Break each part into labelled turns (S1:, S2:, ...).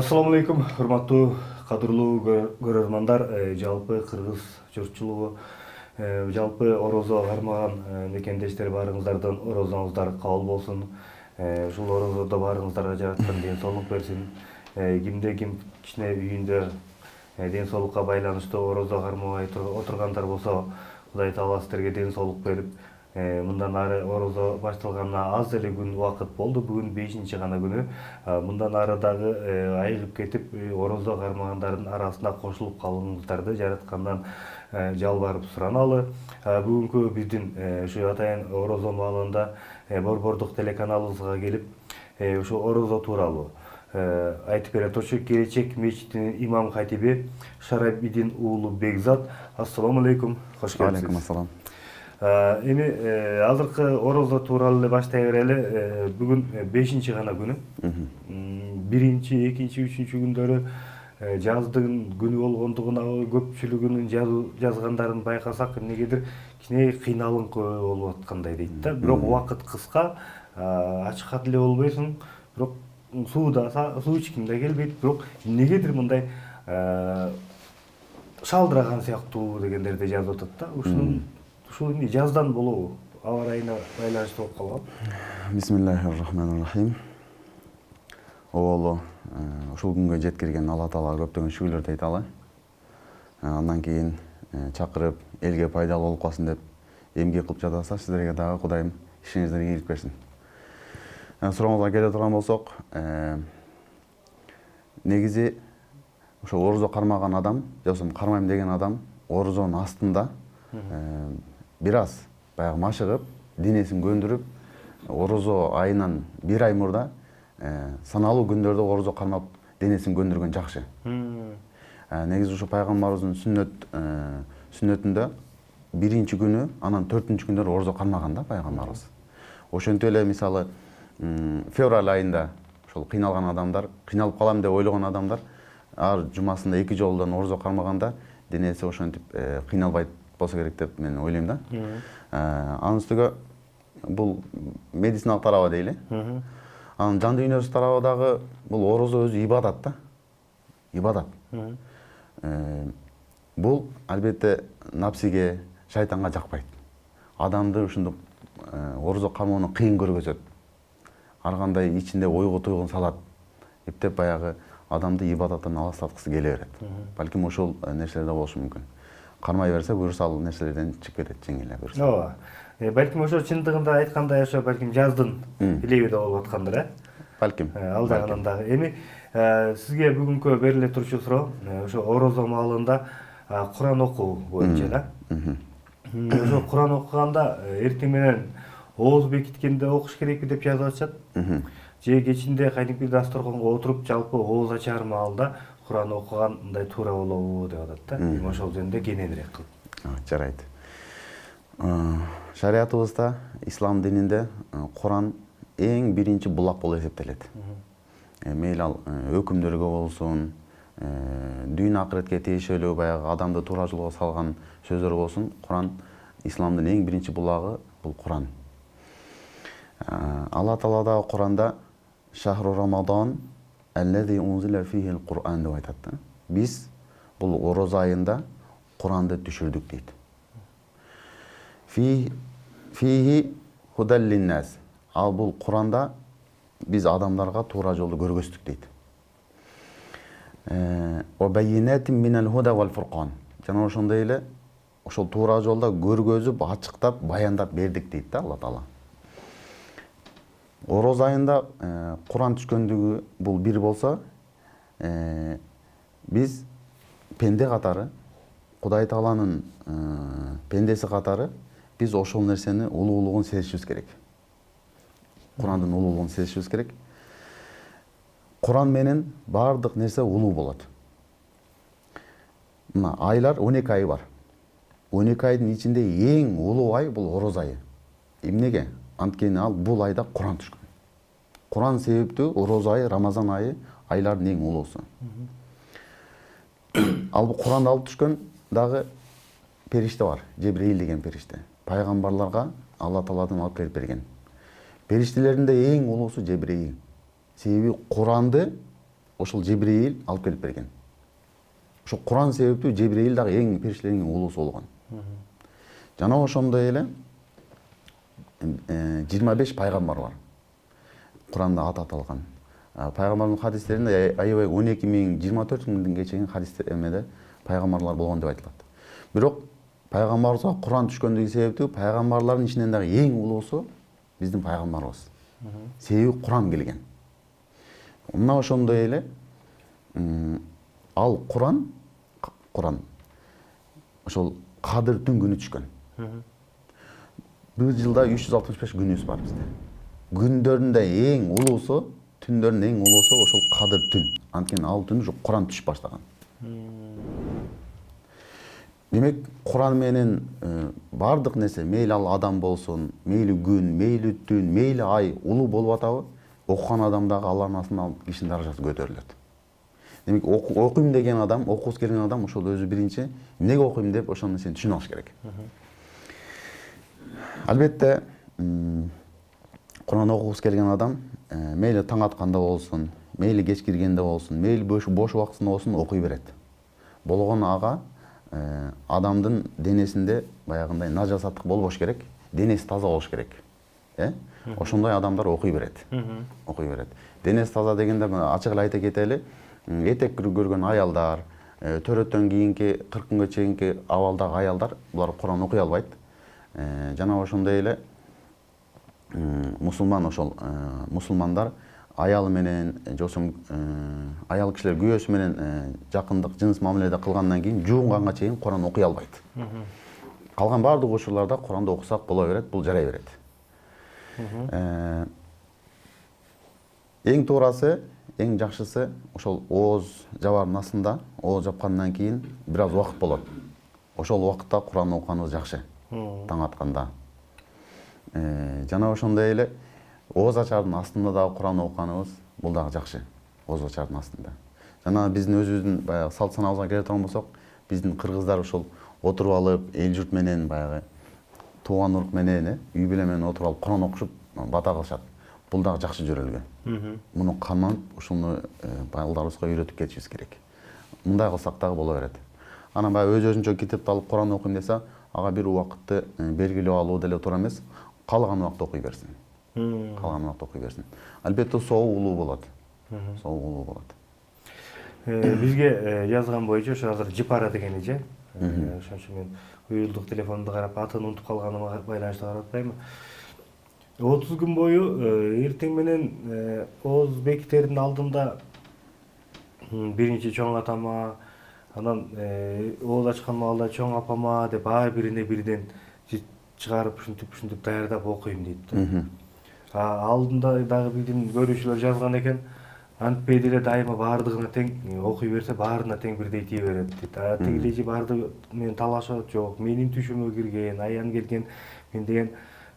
S1: Assalamu alaikum, урматтуу кадырлуу көрөрмандар, жалпы кыргыз журтчулугу, жалпы орозо кармаган мекендештер баарыңыздардан орозоңуздар кабыл болсун. Ушул орозодо баарыңыздарга жараткан ден соолук берсин. Кимде ким кичине үйүндө ден соолукка байланыштуу орозо кармабай отургандар болсо, Кудай Таала силерге ден соолук берип, мындан ары орозо башталганына аз эле күн убакыт болду. Бүгүн 5-чи гана күнү. Мындан ары дагы айыгып кетип, орозо кармагандардын арасына кошулуп калууңуздарды жараткандан жалбарып сураналы. Бүгүнкү биздин ушу атайын орозо маалында Борбордук телеканалыбызга келип, ушу орозо тууралуу айтып берет. Ошо Келечек мечитинин имам хатиби Шарабидин уулу Бекзат. Ассаламу алейкум. Кош келипсиз.
S2: Алейкум ассалам.
S1: Эми азыркы орозо тууралуу эле баштай берели. Бүгүн 5-чи гана күнү. 1-чи, 2-чи, 3-чү күндөрү жаздын күнү болгондугуна көпчүлүгүнүн жазгандарын байкасак, эмнегедир кичине кыйналыңкы болуп аткандай дейт да. Бирок убакыт кыска, ачык эле болбойсуң. Бирок суу ичким да келбейт. Бирок эмнегедир мындай шалдыраган сыяктуу дегендерди жазып атат да. Ушул эмне жаздан болобу? Аба ырайына байланыштуу болуп калган.
S2: Бисмиллахир-рахманир-рахим. Оолу, ушул күнгө жеткирген Алла Таалага көптөгөн шүгүрлөрдү айталы. Андан кийин чакырып, элге пайдалуу болуп калсын деп эмгек кылып жатасыздар. Сиздерге дагы Кудайым ишиңиздерге ийгилик берсин. Сурооңузга келе турган болсок, негизи ошо орозо кармаган адам, же болбосо кармайм деген адам орозонун астында бир аз баягы машыгып, денесин көндүрүп, орозо айынан 1 ай мурда саналуу күндөрдө орозо кармап денесин көндүргөн жакшы. Негизи ушу пайгамбарыбыздын сүннөтүндө 1-чи күнү, анан 4-чү күндөрү орозо кармаган да пайгамбарыбыз. Ошентип эле мисалы февраль айында ошол кыйналган адамдар, кыйналып калам деп ойлогон адамдар ар жумасында 2 жолдон орозо кармаганда денеси ошентип кыйналбайт болсо керек деп мен ойлойм да. Анын үстүгө бул медициналык тарабы дейли. Анын жан дүйнөсү тарабы дагы бул орозо өзү ибадат да. Ибадат. Бул албетте напсиге, шайтанга жакпайт. Адамды ушундук орозо кармоону кыйын көргөзөт. Ар кандай ичинде ойгу туйгун салат. Эптеп баягы адамды ибадаттан аластаткысы келе берет. Балким ошол нерселер болушу мүмкүн. Кармай берсе буюрса ал нерселерден чыгып кетет жеңил эле буюрса.
S1: Ооба. Балким ошо чындыгында айткандай ошо балким жаздын илебиде болуп аткандыр,
S2: Балким.
S1: Ал жагынан дагы. Эми сизге бүгүнкү бериле турчу суроо ошо орозо маалында Куран окуу боюнча да. Ошо Куран окуганда эртең менен ооз бекиткенде окуш керекпи деп жазып атышат. Же кечинде кайдыгы дасторконго отуруп жалпы ооз ачаар маалда Куран окуган мындай туура болобу деп атат да. Эми ошол жөнүндө кененирээк кылып.
S2: Жарайт. Шариятыбызда, ислам дининде Куран эң биринчи булак болуп эсептелет. Мейли ал өкүмдөргө болсун, дүйнө акыретке тиешелүү баягы адамды туура жолго салган сөздөр болсун, Куран исламдын эң биринчи булагы бул Куран. Алла Таала да Куранда Шахру Рамадан аллази унзила фихил Куран деп айтат да. Биз бул орозо айында Куранды түшүрдүк дейт. Фихи худал линнас. Ал бул Куранда биз адамдарга туура жолду көргөздүк дейт. Ва байинатин минал худа вал фуркан. Жана ошондой эле ошол туура жолдо көргөзүп, ачыктап, баяндап бердик дейт да Алла Таала. Орозо айында Куран түшкөндүгү бул бир болсо, биз пенде катары, Кудай Тааланын пендеси катары биз ошол нерсени улуулугун сезишибиз керек. Курандын улуулугун сезишибиз керек. Куран менен бардык нерсе улуу болот. Мына айлар 12 ай бар. 12 айдын ичинде эң улуу ай бул орозо айы. Эмнеге? Анткени ал бул айда Куран түшкөн. Куран себептүү орозо айы, Рамазан айы айлардын эң улуусу. Ал бул Куранды алып түшкөн дагы периште бар, Жебреил деген периште. Пайгамбарларга Алла Тааладан алып келип берген. Периштелердин да эң улуусу Жебреил. Себеби Куранды ошол Жебрейил алып келип берген. Ошо Куран себептүү Жебрейил дагы эң периштелердин эң улуусу болгон. Жана ошондой эле 25 пайгамбар бар. Куранда аты аталган. Пайгамбардын хадистеринде аябай 12.000-24.000 чейин хадистер эмеде пайгамбарлар болгон деп айтылат. Бирок пайгамбарыбызга Куран түшкөндүгү себептүү пайгамбарлардын ичинен дагы эң улуусу биздин пайгамбарыбыз. Себеби Куран келген. Мына ошондой эле ал Куран ошол Кадыр түн күнү түшкөн. Бир жылда 365 күнүбүз бар бизде. Күндөрүндө эң улуусу, түндөрүнүн эң улуусу ошол Кадыр түн. Анткени ал түн ушу Куран түшүп баштаган. Демек, Куран менен бардык нерсе, мейли ал адам болсун, мейли күн, мейли түн, мейли ай улуу болуп атабы, окуган адамдагы Алланын астында кишинин даражасы көтөрүлөт. Демек, окуйм деген адам, окугусу келген адам ошол өзү биринчи эмнеге окуйм деп ошол нерсени түшүнүп алыш керек. Албетте, Куран окугусу келген адам мейли таң атканда болсун, мейли кеч киргенде болсун, мейли бош убактысында болсун окуй берет. Болгону ага адамдын денесинде баягындай нажасаттык болбош керек, денеси таза болуш керек. Ошондой адамдар окуй берет. Окуй берет. Денеси таза дегенде ачык эле айта кетели, этек көргөн аялдар, төрөттөн кийинки 40 күнгө чейинки абалдагы аялдар булар Куран окуй албайт. Жана ошондой эле мусулмандар аялы менен жосум аял кишилер күйөөсү менен жакындык жыныс мамиледе кылгандан кийин жуунганга чейин Куран окуй албайт. Калган бардык учурларда Куранды окусак боло берет, бул жарай берет. Эң туурасы, эң жакшысы ошол ооз жабардын астында, ооз жапкандан кийин бир аз убакыт болот. Ошол убакытта Куран окуганыбыз жакшы. Таң атканда. Жана ошондой эле ооз ачардын астында дагы Куран окуганыбыз бул дагы жакшы. Ооз ачардын астында. Жана биздин өзүбүздүн баягы салт санабызга келе турган болсок, биздин кыргыздар ошол отуруп алып, эл журт менен баягы тууган урук менен, үй бүлө менен отуруп алып Куран окушуп бата кылышат. Бул дагы жакшы жөрөлгө. Муну камап, ушуну балдарыбызга үйрөтүп кетишибиз керек. Мындай кылсак дагы боло берет. Анан баягы өз-өзүнчө китепти алып Куран окуйм десе, ага бир убакытты белгилеп алуу деле туура эмес. Калган убакта окуй берсин. Калган убакта окуй берсин. Албетте соо улуу болот. Соо улуу болот.
S1: Бизге жазган боюнча ошо азыр Жипара деген эже. Ошон үчүн мен уюлдук телефонду карап атын унутуп калганыма байланыштуу карап атпаймынбы. 30 күн бою эртең менен ооз бекиттердин алдында биринчи чоң атама, анан ооз ачкан маалда чоң апама деп ар бирине бирден чыгарып ушинтип даярдап окуйм дейт. Алдында дагы бирдин көрүүчүлөр жазган экен, антпей деле дайыма баардыгына тең окуй берсе баарына тең бирдей тие берет дейт. Тигилежи баардыгы менен талашат, жок, менин түшүмө кирген, аян келген, мен деген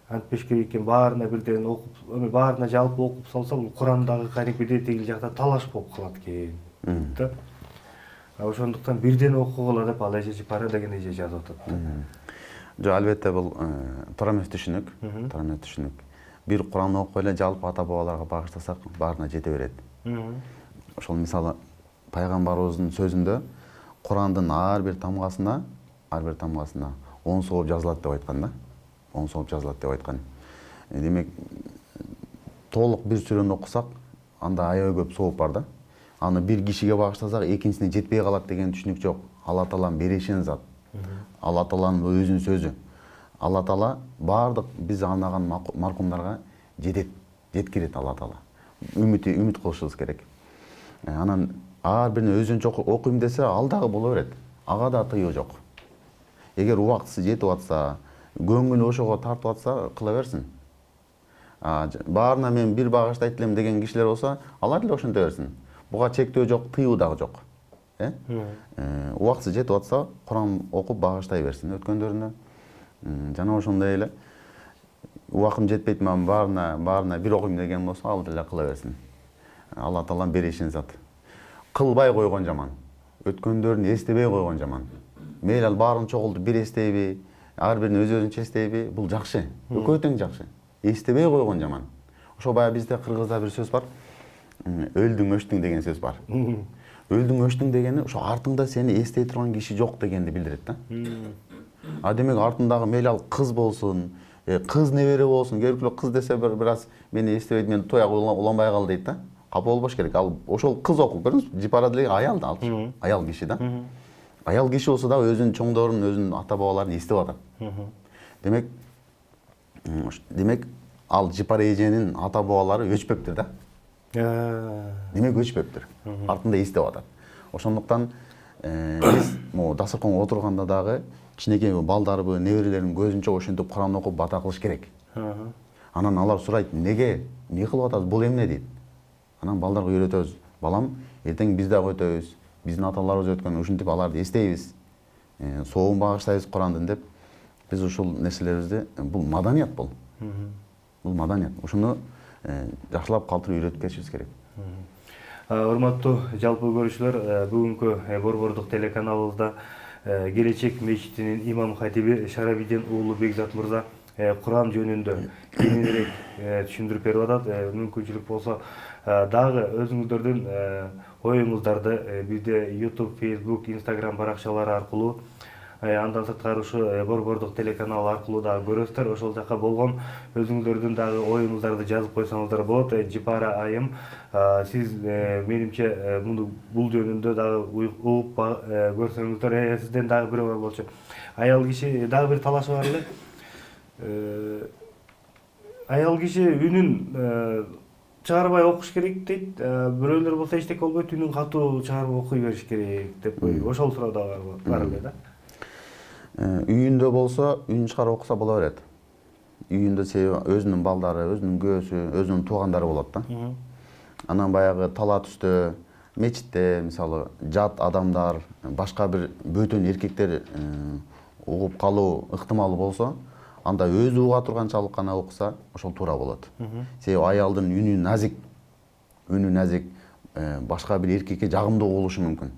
S1: антпеш керек экен, баарына бирден окуп, баарына жалпы окуп салса, бул Курандагы кадимкидей тигил жакта талаш болуп калат экен дейт. Ошондуктан бирден окугула деп ал эже Жипара деген эже жазып атат.
S2: Жок, албетте бул туура эмес түшүнүк. Туура эмес түшүнүк. Бир Куран окуп эле жалпы ата бабаларга багыштасак, баарына жете берет. Ошол мисалы пайгамбарыбыздын сөзүндө Курандын ар бир тамгасына 10 сооп жазылат деп айткан да. 10 сооп жазылат деп айткан. Демек, толук бир сүрөнү окусак, анда аябай көп сооп бар да. Аны бир кишиге багыштасак, экинчисине жетпей калат деген түшүнүк жок. Алла Тааланын беришен зат. Алла Тааланын өзүнүн сөзү. Алла Таала бардык биз анаган маркумдарга жеткирет Алла Таала. Үмүт кылышыбыз керек. Анан ар бирине өзүнчө окуйм десе, ал дагы боло берет. Ага да тыюу жок. Эгер убактысы жетип атса, көңүлү ошого тартып атса, кыла берсин. Баарына мен бир багыштайт элем деген кишилер болсо, алар деле ошонто берсин. Буга чектөө жок, тыюу дагы жок. Убактысы жетип атса, Куран окуп багыштай берсин өткөндөрүнө. Жана ошондой эле убакым жетпейт, мен баарына бир окуйм деген болсо, ал деле кыла берсин. Алла Тааланын беришин зат. Кылбай койгон жаман. Өткөндөрүн эстебей койгон жаман. Мейли ал баарын чогултуп бир эстейби, ар бирин өзүнчө эстейби, бул жакшы. Экөө тең жакшы. Эстебей койгон жаман. Ошо баягы бизде кыргызда бир сөз бар. өлдүң өчтүң деген сөз бар. Өлдүң өчтүң дегени ошо артыңда сени эстей турган киши жок дегенди билдирет да. Демек артындагы мейли ал кыз болсун, кыз небере болсун, керектүү кыз десе бир аз мени эстебейт, мен тояк уланбай кал дейт да. Капа болбош керек. Ал ошол кыз окуп көрүңүз, жипара деле аял да, ал аял киши да. Аял киши болсо да өзүнүн чоңдорун, өзүнүн ата бабаларын эстеп атат. Демек ал жипара эженин ата бабалары өчпөптүр да. Демек өчпөптүр. Артында эстеп атат. Ошондуктан биз могу дасторконго отурганда дагы кичинекей балдарыбы, неберелерин көзүнчө ошентип Куран окуп бата кылыш керек. Анан алар сурайт, неге, эмне кылып атасыз, бул эмне дейт. Анан балдарга үйрөтөбүз. Балам, эртең биз дагы өтөбүз. Биздин аталарыбыз өткөн, ушинтип аларды эстейбиз. Соогун багыштайбыз Курандын деп. Биз ушул нерселерибизди, бул маданият бул. Бул маданият. Ушуну жакшылап калтырып үйрөтүп кетишибиз керек.
S1: Урматтуу жалпы көрүүчүлөр, бүгүнкү Борбордук телеканалыбызда Келечек мечитинин имам хатиби Шарабидин уулу Бекзат мырза Куран жөнүндө кеңирээк түшүндүрүп берип атат. Мүмкүнчүлүк болсо дагы өзүңүздөрдүн оюңуздарды бизде YouTube, Facebook, Instagram баракчалары аркылуу, андан сырткары ушу Борбордук телеканалы аркылуу дагы көрөсүздөр. Ошол жака болгон өзүңүздөрдүн дагы оюңуздарды жазып койсоңуздар болот. Жипара айым, сиз менимче бул жөнүндө дагы угуп көрсөңүздөр, сизден дагы бирөө болчу. Аял киши дагы бир талашы бар эле. Аял киши үнүн чыгарбай окуш керек дейт. Бирөөлөр болсо эчтеке болбойт, үнүн катуу чыгарып окуй бериш керек деп ошол суроо да бар эле да.
S2: Үйүндө болсо үнүн чыгарып окуса боло берет. Үйүндө себеби өзүнүн балдары, өзүнүн көөсү, өзүнүн туугандары болот да. Анан баягы тала түстө, мечитте мисалы жат адамдар, башка бир бөтөн эркектер угуп калуу ыктымалы болсо, анда өзү уга турганчалык гана окуса, ошол туура болот. Себеби аялдын үнү назик, башка бир эркекке жагымдуу болушу мүмкүн.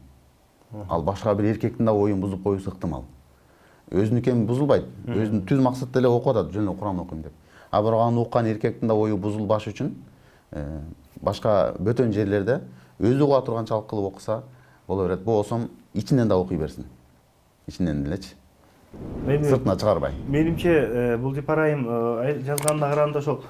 S2: Ал башка бир эркектин да оюн бузуп коюусу ыктымал. Өзүнүкү бузулбайт. Өзүнүн түз максаты эле окуп атат, жөн эле Куран окуйм деп. Бирок аны уккан эркектин да ою бузулбаш үчүн башка бөтөн жерлерде өзү уга турганчалык кылып окуса боло берет. Болбосо ичинен да окуй берсин. Ичинен делечи. Сыртына чыгарбай.
S1: Менимче бул жипара айым жазганына караганда ошол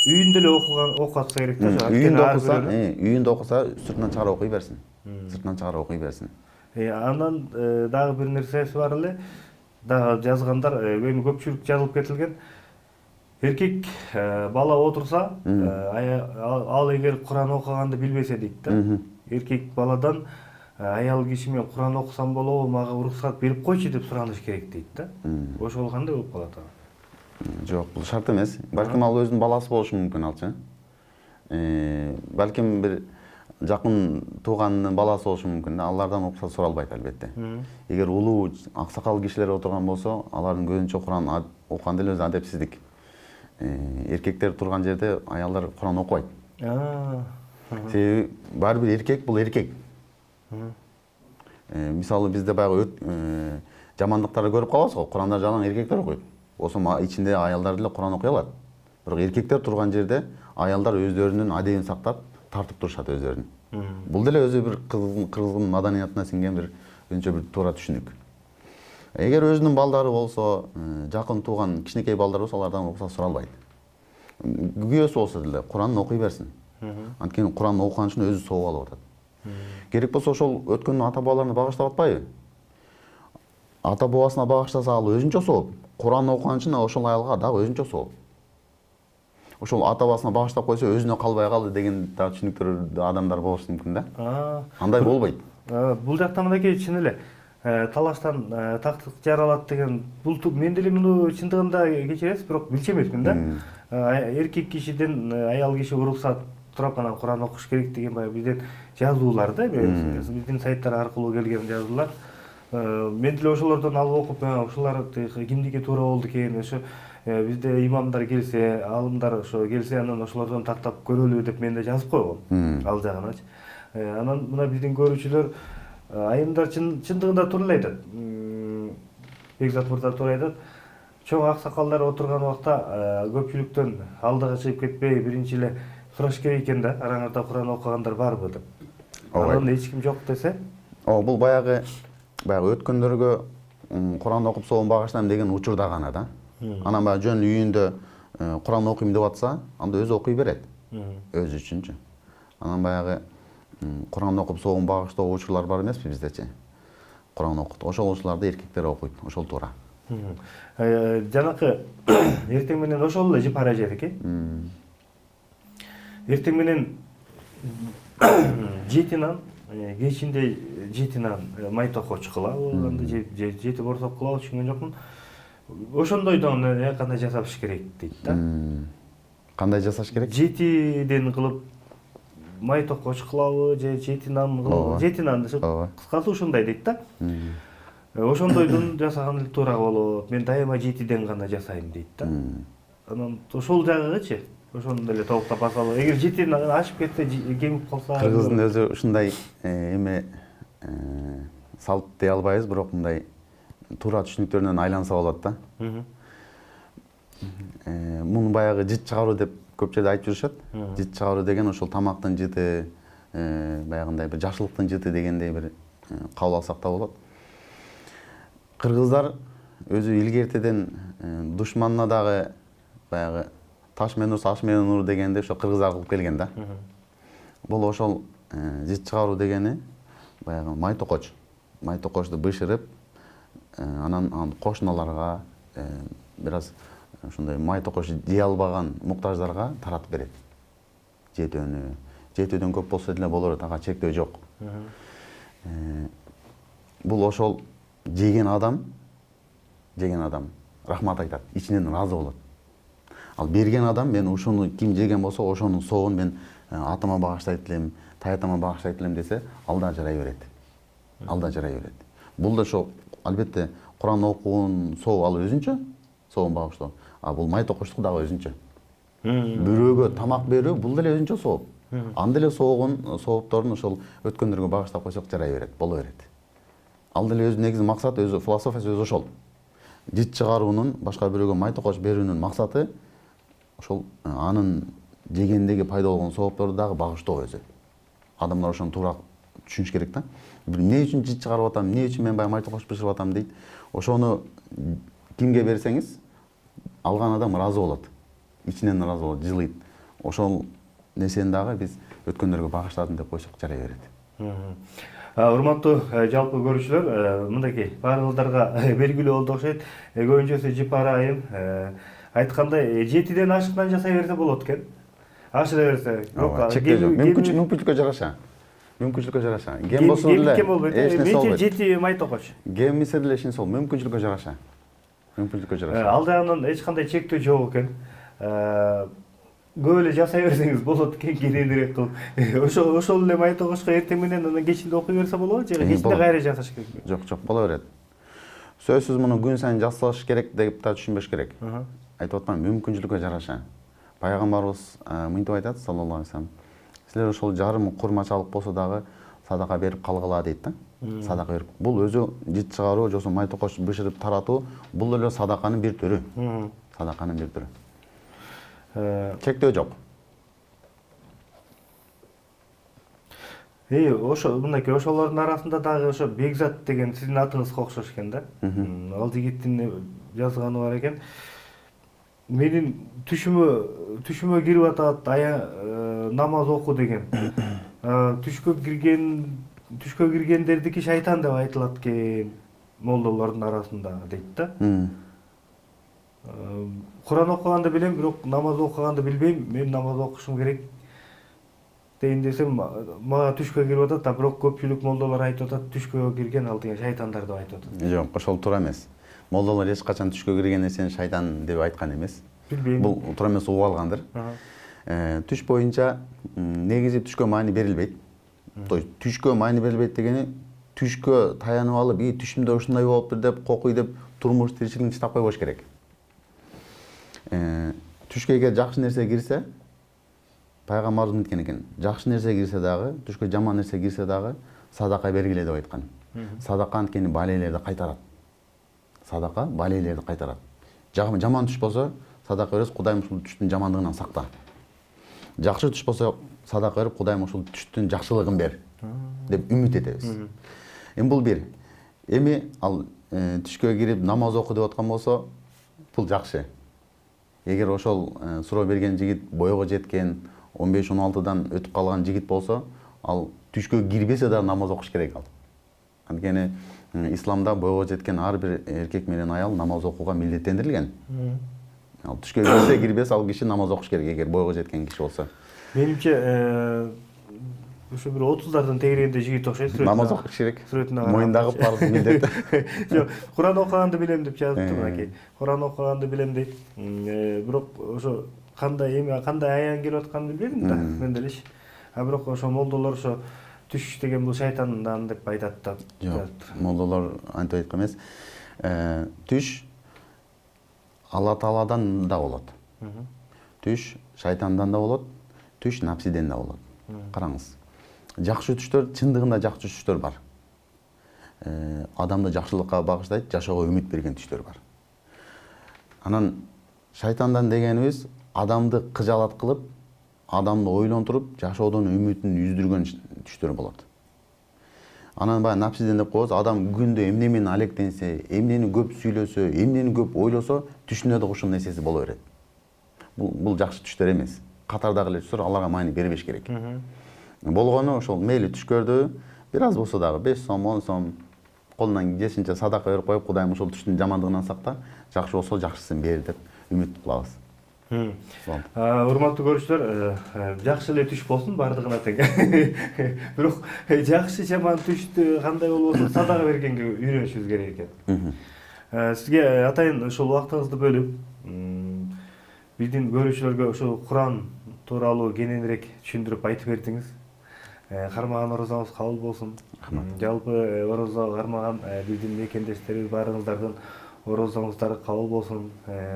S1: үйүндө эле окуп атса керек да.
S2: Үйүндө окуса сыртынан чыгарып окуй берсин. Сыртынан чыгарып окуй берсин.
S1: Андан дагы бир нерсеси бар эле. Дагы жазгандар, эми көпчүлүк жазылып кетилген. Эркек бала отурса, ал эгер Куран окуганды билбесе дейт да. Эркек баладан аял киши мен Куран окусам болобу, мага уруксат берип койчу деп сураныш керек дейт да. Ошол кандай болуп калат ага?
S2: Жок, бул шарт эмес. Балким ал өзүнүн баласы болушу мүмкүн алчы. Балким бир жакын тууганынын баласы болушу мүмкүн. Алардан уруксат суралбайт албетте. Эгер улуу аксакал кишилер отурган болсо, алардын көзүнчө Куран окуган деле өзү адепсиздик. Эркектер турган жерде аялдар Куран окубайт. Себеби баары бир эркек бул эркек. Мисалы бизде баягы жамандыктарды көрүп калабыз го, Куранда жалаң эркектер окуйт. Болсо ичинде аялдар деле Куран окуй алат. Бирок эркектер турган жерде аялдар өздөрүнүн адебин сактап, тартып турушат өздөрүн. Бул деле өзү бир кыргыздын маданиятына сиңген бир өзүнчө бир туура түшүнүк. Эгер өзүнүн балдары болсо, жакын тууган кичинекей балдар болсо, алардан уруксат суралбайт. Күйөөсү болсо деле Куранын окуй берсин. Анткени Куран окуган үчүн өзү сооп алып атат. Керек болсо ошол өткөн ата бабаларына багыштап атпайбы? Ата бабасына багыштаса ал өзүнчө сооп. Куран окуган үчүн ошол аялга дагы өзүнчө сооп. Ошол ата бабасына багыштап койсо өзүнө калбай калды деген түшүнүктөр адамдар болушу мүмкүн да. Андай болбойт.
S1: Бул жакта мынакей чын эле талаштан тактык жаралат деген, бул мен деле муну чындыгында кечиресиз, бирок билчү эмесмин да. Эркек кишиден аял киши уруксат турап анан Куран окуш керек деген баягы бизден жазуулар да, биздин сайттар аркылуу келген жазуулар. Мен деле ошолордон алып окуп, ушулар кимдики туура болду экен, ошо бизде имамдар келсе, алымдар ошо келсе, анан ошолордон тактап көрөлү деп мен да жазып койгом, ал жагыначы. Анан мына биздин көрүүчүлөр айымдар чындыгында туура эле айтат. Бекзат мырза туура айтат. Чоң аксакалдар отурган убакта көпчүлүктөн алдыга чыгып кетпей, биринчи эле сураш керек экен да, араңарда Кур'ан окугандар барбы деп.
S2: Ооба.
S1: Анан эч ким жок десе,
S2: Бул баягы өткөндөргө Кур'ан окуп соом багыштайм деген учурда гана да. Анан баягы жөн үйүндө Кур'ан окуйм деп атса, анда өзү окуй берет. Өзү үчүнчү. Анан баягы Кур'ан окуп соом багыштоо учурлар бар эмеспи биздечи? Кур'ан окут. Ошол учурларда эркектер окуйт. Ошол туура.
S1: жанакы эртең менен ошол эле жипара жедик. Эртең менен жетинан, кечинде жетинан май токоч кылабы, анда жети борсоп кылабы түшүнгөн жокмун. Ошондойдон кандай жасаш керек дейт да.
S2: Кандай жасаш керек?
S1: Жетиден кылып май токоч кылабы же жетинан кылабы? Жетинан кыскасы ушундай дейт да. Ошондойдун жасаган эле туура болот. Мен дайыма жетиден гана жасайм дейт да. Анан ошол жагыгычы ошону эле толуктап басалы. Эгер жетиден ашып кетсе, кемип калса.
S2: Кыргыздын өзү ушундай эме салт дей албайбыз, бирок мындай туура түшүнүктөрүнөн айланса болот да. Муну баягы жыт чыгаруу деп көп жерде айтып жүрүшөт. Жыт чыгаруу деген ошол тамактын жыты, баягындай бир жакшылыктын жыты дегендей бир кабыл алсак да болот. Кыргыздар өзү илгертеден душманына дагы баягы таш менен урса, аш менен ур дегенде ошо кыргыздар кылып келген да. Бул ошол жыт чыгаруу дегени баягы май токоч. Май токочту бышырып, анан кошуналарга бир аз ушундай май токоч жей албаган муктаждарга таратып берет. Жетөөдөн көп болсо деле болор, ага чектөө жок. Бул ошол жеген адам рахмат айтат, ичинен ыраазы болот. Ал берген адам, мен ушуну ким жеген болсо, ошонун соогун мен атыма багыштайт элем, таятама багыштайт элем десе, ал да жарай берет. Бул да ошо албетте Кур'ан окугун соо ал өзүнчө, соогун багыштоо. А бул май токочтуку дагы өзүнчө. Бирөөгө тамак берүү бул деле өзүнчө сооп. Анда эле соопторун ошол өткөндөргө багыштап койсок жарай берет, боло берет. Ал деле өзү негизи максаты, өзү философиясы өзү ошол. Жыт чыгаруунун, башка бирөөгө май токоч берүүнүн максаты ошол анын жегендеги пайда болгон соопторду дагы багыштоо өзү. Адамдар ошону туура түшүнүш керек да. Эмне үчүн жыт чыгарып атам, эмне үчүн мен баягы май токоч бышырып атам дейт. Ошону кимге берсеңиз, алган адам ыраазы болот. Ичинен ыраазы болот, жылыйт. Ошол нерсени дагы биз өткөндөргө багыштадым деп койсок жарай берет.
S1: Урматтуу жалпы көрүүчүлөр, мындайки баарыңыздарга белгилүү болду окшойт. Көбүнчөсү жипара айым айткандай жетиден ашыктан жасай берсе болот экен. Ашыра берсе.
S2: Мүмкүнчүлүккө жараша. Кем болсо деле эч нерсе болбойт.
S1: Жети май токоч.
S2: Кемисе деле эч нерсе болбойт. Мүмкүнчүлүккө жараша.
S1: Ал жагынан эч кандай чектөө жок экен. Көп эле жасай берсеңиз болот экен, кененирээк кылып. Ошол эле май токочко эртең менен анан кечинде окуй берсе болобу же кечинде кайра жасаш керекпи?
S2: Жок, боло берет. Сөзсүз муну күн сайын жасаш керек деп да түшүнбөш керек. Айтып атпаймынбы, мүмкүнчүлүккө жараша. Пайгамбарыбыз мынтип айтат, саллаллаху алейхи вассалам. Силер ошол жарым курмачалык болсо дагы садака берип калгыла дейт да. Садака берип. Бул өзү жыт чыгаруу, жосо май токоч бышырып таратуу, бул эле садаканын бир түрү. Чектөө жок.
S1: Мынакей ошолордун арасында дагы ошо Бекзат деген сиздин атыңызга окшош экен да. Ал жигиттин жазганы бар экен. Менин түшүмө кирип атат, намаз оку деген. Түшкө киргендердики шайтан деп айтылат экен молдолордун арасында дейт да. Кур'ан окуганды билем, бирок намаз окуганды билбейм. Мен намаз окушум керек дейин десем, мага түшкө кирип атат, бирок көпчүлүк молдолор айтып атат, түшкө кирген ал деген шайтандар деп айтып атат.
S2: Жок, ошол туура эмес. Молдолор эч качан түшкө кирген нерсени шайтан деп айткан эмес.
S1: Билбейм.
S2: Бул туура эмес угуп алгандыр. Түш боюнча негизи түшкө маани берилбейт. То есть түшкө маани берилбейт дегени түшкө таянып алып, түшүмдө ушундай болуптур деп кокуй деп турмуш тиричилигин чыдап койбош керек. Түшкө эгер жакшы нерсе кирсе, пайгамбарыбыз мынткен экен. Жакшы нерсе кирсе дагы, түшкө жаман нерсе кирсе дагы садака бергиле деп айткан. Садака анткени балейлерди кайтарат. Жаман түш болсо, садака бересиз, Кудайым ушул түштүн жамандыгынан сакта. жакшы түш болсо садака берип, Кудайым ушул түштүн жакшылыгын бер деп үмүт этебиз. Эми бул бир. Эми ал түшкө кирип намаз оку деп аткан болсо, бул жакшы. Эгер ошол суроо берген жигит бойго жеткен, 15-16дан өтүп калган жигит болсо, ал түшкө кирбесе да намаз окуш керек ал. Анткени исламда бойго жеткен ар бир эркек менен аял намаз окууга милдеттендирилген. Ал түшкө кирсе кирбесе ал киши намаз окуш керек, эгер бойго жеткен киши болсо.
S1: Менимче ошо бир 30-дардын тегерегинде жигит окшойт.
S2: Намаз окуш керек. Моюндагы парыз милдет.
S1: Жок, Куран окуганды билем деп жазыптыр мынакей. Куран окуганды билем дейт. Бирок ошо кандай аян келип атканын билбедим да, мен делеч. Бирок ошо молдолор ошо түш деген бул шайтандан деп айтат да.
S2: Жок, молдолор антип айткан эмес. Түш Алла Тааладан да болот. Түш шайтандан да болот, түш напсиден да болот. Караңыз. Жакшы түштөр, чындыгында жакшы түштөр бар. Адамды жакшылыкка багыштайт, жашоого үмүт берген түштөр бар. Анан шайтандан дегенибиз адамды кыжалат кылып, адамды ойлонтуруп, жашоодон үмүтүн үздүргөн түштөр болот. Анан баягы напсиден деп коебуз, адам күндө эмне менен алектенсе, эмнени көп сүйлөсө, эмнени көп ойлосо, түшүндө да ушул нерсеси боло берет. Бул жакшы түштөр эмес. Катардагы эле түштөр Аллага маани бербеш керек. Болгону ошол мейли түш көрдү, бир аз болсо дагы 5 сом, 10 сом колунан келишинче садака берип коюп, Кудайым ушул түштүн жамандыгынан сакта, жакшы болсо жакшысын бер деп үмүт кылабыз.
S1: Урматтуу көрүүчүлөр, жакшы эле түш болсун, бардыгына тең. Бирок жакшы жаман түштү кандай болбосун садака бергенге үйрөнүшүбүз керек экен. Сизге атайын ушул убактыңызды бөлүп, биздин көрүүчүлөргө ушул Куран тууралуу кененирээк түшүндүрүп айтып бердиңиз. Кармаган орозоңуз кабыл болсун. Жалпы орозо кармаган биздин мекендештерибиз баарыңыздардын орозоңуздар кабыл болсун.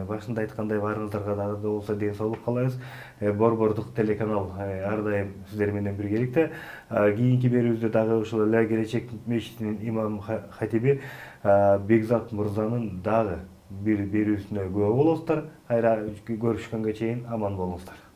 S1: Башында айткандай баарыңыздарга дагы да болсо ден соолук каалайбыз. Борбордук телеканал ар дайым сиздер менен биргеликте. Кийинки берүүбүздө дагы ушул эле Келечек мечитинин имам хатиби Бекзат мырзанын дагы бир берүүсүнө күбө болосуздар. Кайра көрүшкөнгө чейин аман болуңуздар.